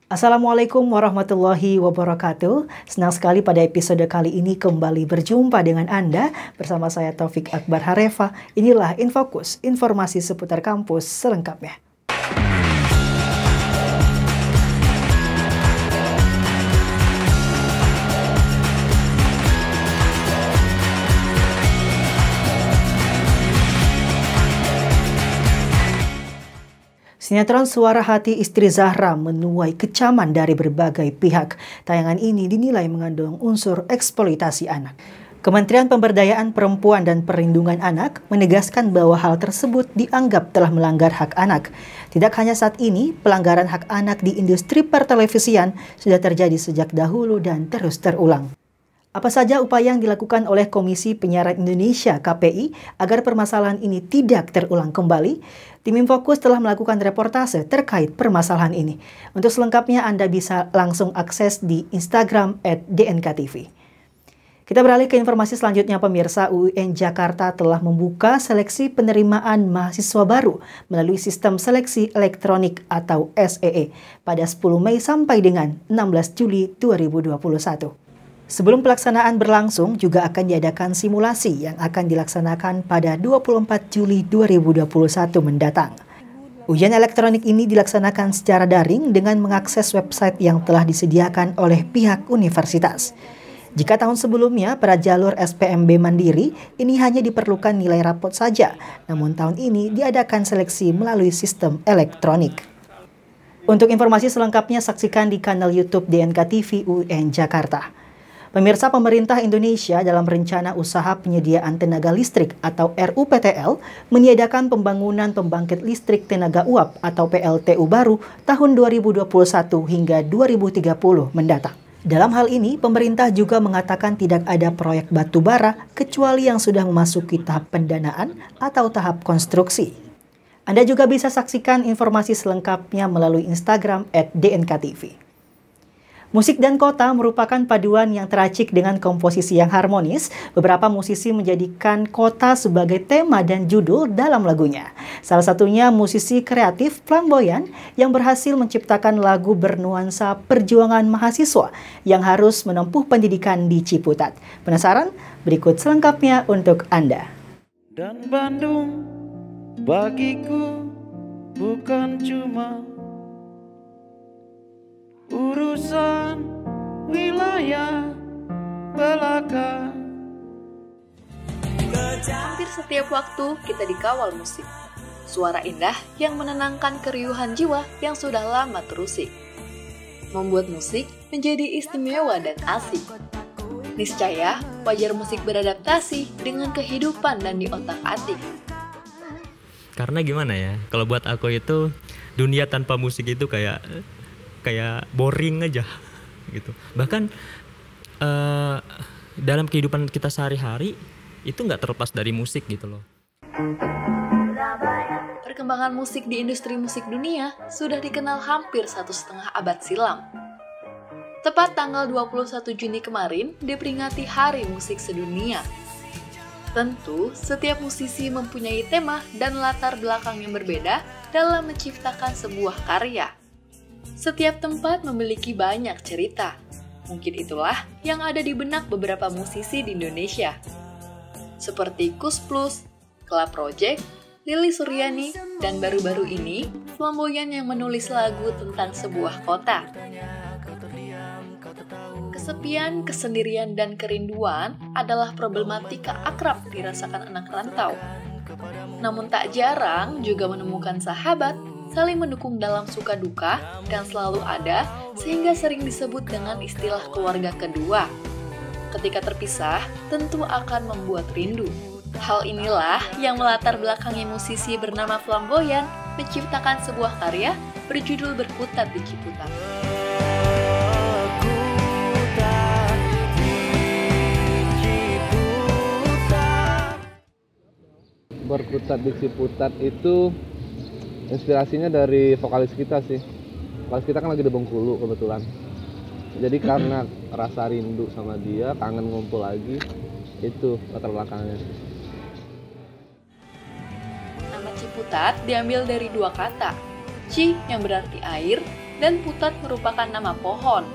Assalamualaikum warahmatullahi wabarakatuh. Senang sekali pada episode kali ini kembali berjumpa dengan Anda bersama saya Taufik Akbar Harefa. Inilah Infokus, informasi seputar kampus selengkapnya. Sinetron Suara Hati Istri Zahra menuai kecaman dari berbagai pihak. Tayangan ini dinilai mengandung unsur eksploitasi anak. Kementerian Pemberdayaan Perempuan dan Perlindungan Anak menegaskan bahwa hal tersebut dianggap telah melanggar hak anak. Tidak hanya saat ini, pelanggaran hak anak di industri pertelevisian sudah terjadi sejak dahulu dan terus terulang. Apa saja upaya yang dilakukan oleh Komisi Penyiaran Indonesia (KPI) agar permasalahan ini tidak terulang kembali? Tim Infokus telah melakukan reportase terkait permasalahan ini. Untuk selengkapnya Anda bisa langsung akses di Instagram @dnkTV. Kita beralih ke informasi selanjutnya, pemirsa. UIN Jakarta telah membuka seleksi penerimaan mahasiswa baru melalui sistem seleksi elektronik atau SEE pada 10 Mei sampai dengan 16 Juli 2021. Sebelum pelaksanaan berlangsung, juga akan diadakan simulasi yang akan dilaksanakan pada 24 Juli 2021 mendatang. Ujian elektronik ini dilaksanakan secara daring dengan mengakses website yang telah disediakan oleh pihak universitas. Jika tahun sebelumnya pada jalur SPMB Mandiri, ini hanya diperlukan nilai rapot saja, namun tahun ini diadakan seleksi melalui sistem elektronik. Untuk informasi selengkapnya saksikan di kanal YouTube DNKTV UIN Jakarta. Pemirsa, pemerintah Indonesia dalam Rencana Usaha Penyediaan Tenaga Listrik atau RUPTL meniadakan pembangunan pembangkit listrik tenaga uap atau PLTU baru tahun 2021 hingga 2030 mendatang. Dalam hal ini, pemerintah juga mengatakan tidak ada proyek batu bara kecuali yang sudah memasuki tahap pendanaan atau tahap konstruksi. Anda juga bisa saksikan informasi selengkapnya melalui Instagram @dnkTV. Musik dan kota merupakan paduan yang teracik dengan komposisi yang harmonis. Beberapa musisi menjadikan kota sebagai tema dan judul dalam lagunya. Salah satunya musisi kreatif Flamboyan yang berhasil menciptakan lagu bernuansa perjuangan mahasiswa yang harus menempuh pendidikan di Ciputat. Penasaran? Berikut selengkapnya untuk Anda. Dan Bandung bagiku bukan cuma urusan wilayah belaka. Hampir setiap waktu kita dikawal musik. Suara indah yang menenangkan keriuhan jiwa yang sudah lama terusik. Membuat musik menjadi istimewa dan asik. Niscaya wajar musik beradaptasi dengan kehidupan dan di otak-atik. Karena gimana ya, kalau buat aku itu dunia tanpa musik itu kayak boring aja gitu. Bahkan dalam kehidupan kita sehari-hari itu nggak terlepas dari musik gitu loh. Perkembangan musik di industri musik dunia sudah dikenal hampir 1,5 abad silam. Tepat tanggal 21 Juni kemarin diperingati Hari Musik Sedunia. Tentu, setiap musisi mempunyai tema dan latar belakang yang berbeda dalam menciptakan sebuah karya. Setiap tempat memiliki banyak cerita. Mungkin itulah yang ada di benak beberapa musisi di Indonesia. Seperti Kus Plus, Club Project, Lili Suryani, dan baru-baru ini, Flamboyan yang menulis lagu tentang sebuah kota. Kesepian, kesendirian, dan kerinduan adalah problematika akrab dirasakan anak rantau. Namun tak jarang juga menemukan sahabat saling mendukung dalam suka duka dan selalu ada sehingga sering disebut dengan istilah keluarga kedua. Ketika terpisah, tentu akan membuat rindu. Hal inilah yang melatar belakangi musisi bernama Flamboyan menciptakan sebuah karya berjudul Berkutat di Ciputat. Berkutat di Ciputat itu inspirasinya dari vokalis kita sih. Vokalis kita kan lagi di Bengkulu kebetulan. Jadi karena rasa rindu sama dia, kangen ngumpul lagi, itu latar belakangnya. Nama Ciputat diambil dari dua kata. Ci yang berarti air, dan Putat merupakan nama pohon.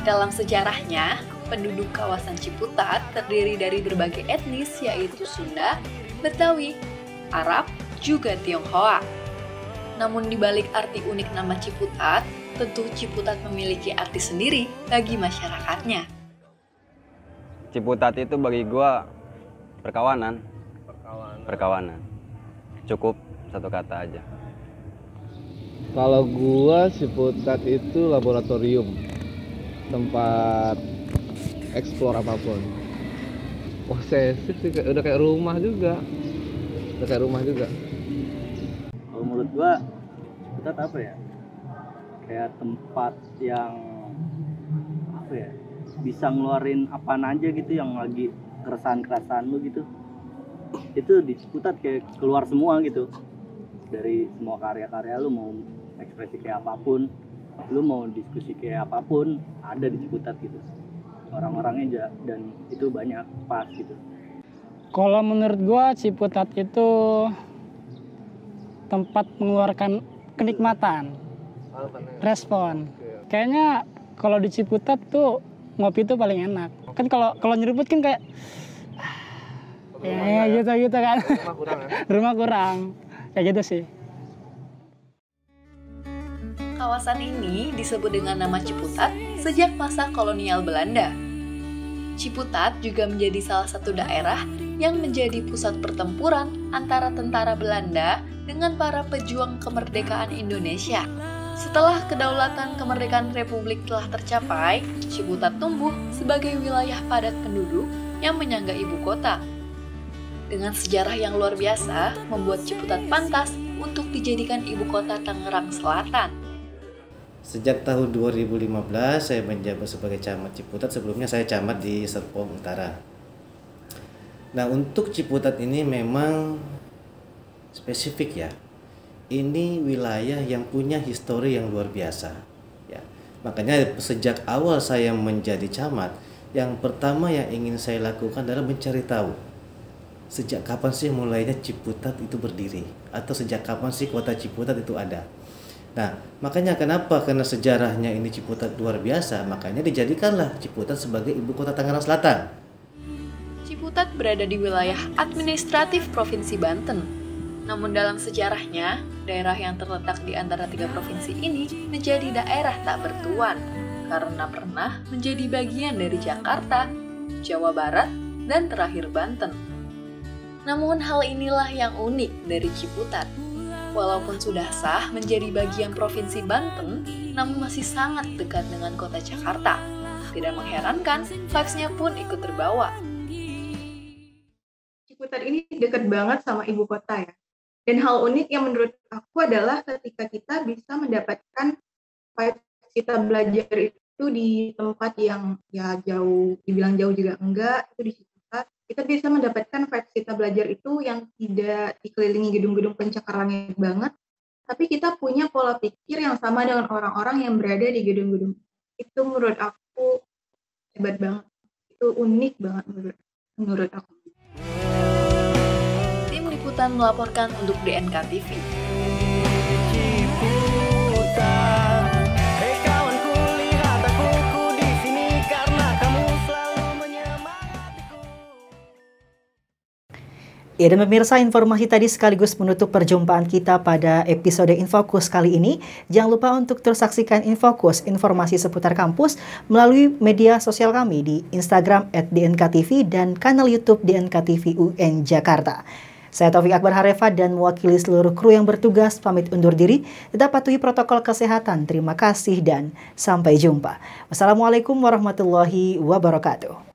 Dalam sejarahnya, penduduk kawasan Ciputat terdiri dari berbagai etnis yaitu Sunda, Betawi, Arab, juga Tionghoa. Namun di balik arti unik nama Ciputat, tentu Ciputat memiliki arti sendiri bagi masyarakatnya. Ciputat itu bagi gua perkawanan. Cukup satu kata aja. Kalau gua Ciputat itu laboratorium, tempat eksplor apapun. Posesif sih, udah kayak rumah juga. Kalau menurut gua Ciputat apa ya? Kayak tempat yang apa ya? Bisa ngeluarin apaan aja gitu yang lagi keresahan lu gitu. Itu di Ciputat kayak keluar semua gitu. Dari semua karya-karya lu, mau ekspresi kayak apapun, lu mau diskusi kayak apapun, ada di Ciputat gitu. Orang-orangnya dan itu banyak pas gitu. Kalau menurut gua Ciputat itu tempat mengeluarkan kenikmatan, respon. Kayaknya kalau di Ciputat tuh ngopi tuh paling enak. Kan kalau nyeruput kan kayak ya gitu kan. Rumah kurang. Kayak gitu sih. Kawasan ini disebut dengan nama Ciputat sejak masa kolonial Belanda. Ciputat juga menjadi salah satu daerah yang menjadi pusat pertempuran antara tentara Belanda dengan para pejuang kemerdekaan Indonesia. Setelah kedaulatan kemerdekaan Republik telah tercapai, Ciputat tumbuh sebagai wilayah padat penduduk yang menyangga ibu kota. Dengan sejarah yang luar biasa, membuat Ciputat pantas untuk dijadikan ibu kota Tangerang Selatan. Sejak tahun 2015 saya menjabat sebagai camat Ciputat, sebelumnya saya camat di Serpong Utara. Nah, untuk Ciputat ini memang spesifik ya. Ini wilayah yang punya histori yang luar biasa ya. Makanya sejak awal saya menjadi camat, yang pertama yang ingin saya lakukan adalah mencari tahu sejak kapan sih mulainya Ciputat itu berdiri, atau sejak kapan sih kota Ciputat itu ada. Nah, makanya kenapa? Karena sejarahnya ini Ciputat luar biasa, makanya dijadikanlah Ciputat sebagai ibu kota Tangerang Selatan. Ciputat berada di wilayah administratif Provinsi Banten. Namun dalam sejarahnya, daerah yang terletak di antara 3 provinsi ini menjadi daerah tak bertuan karena pernah menjadi bagian dari Jakarta, Jawa Barat, dan terakhir Banten. Namun hal inilah yang unik dari Ciputat. Walaupun sudah sah menjadi bagian Provinsi Banten, namun masih sangat dekat dengan kota Jakarta. Tidak mengherankan, vibes-nya pun ikut terbawa. Ciputat ini dekat banget sama ibu kota ya. Dan hal unik yang menurut aku adalah ketika kita bisa mendapatkan vibes kita belajar itu di tempat yang ya jauh, dibilang jauh juga enggak, itu di Ciputat. Kita bisa mendapatkan vibes kita belajar itu yang tidak dikelilingi gedung-gedung pencakar langit banget, tapi kita punya pola pikir yang sama dengan orang-orang yang berada di gedung-gedung. Itu menurut aku hebat banget. Itu unik banget menurut aku. Tim Liputan melaporkan untuk DNK TV. Ya, dan pemirsa, informasi tadi sekaligus menutup perjumpaan kita pada episode Infokus kali ini. Jangan lupa untuk terus saksikan Infokus, informasi seputar kampus, melalui media sosial kami di Instagram @dnkTV dan kanal YouTube DNKTV UN Jakarta. Saya Taufik Akbar Harefa dan mewakili seluruh kru yang bertugas pamit undur diri. Tetap patuhi protokol kesehatan. Terima kasih dan sampai jumpa. Wassalamualaikum warahmatullahi wabarakatuh.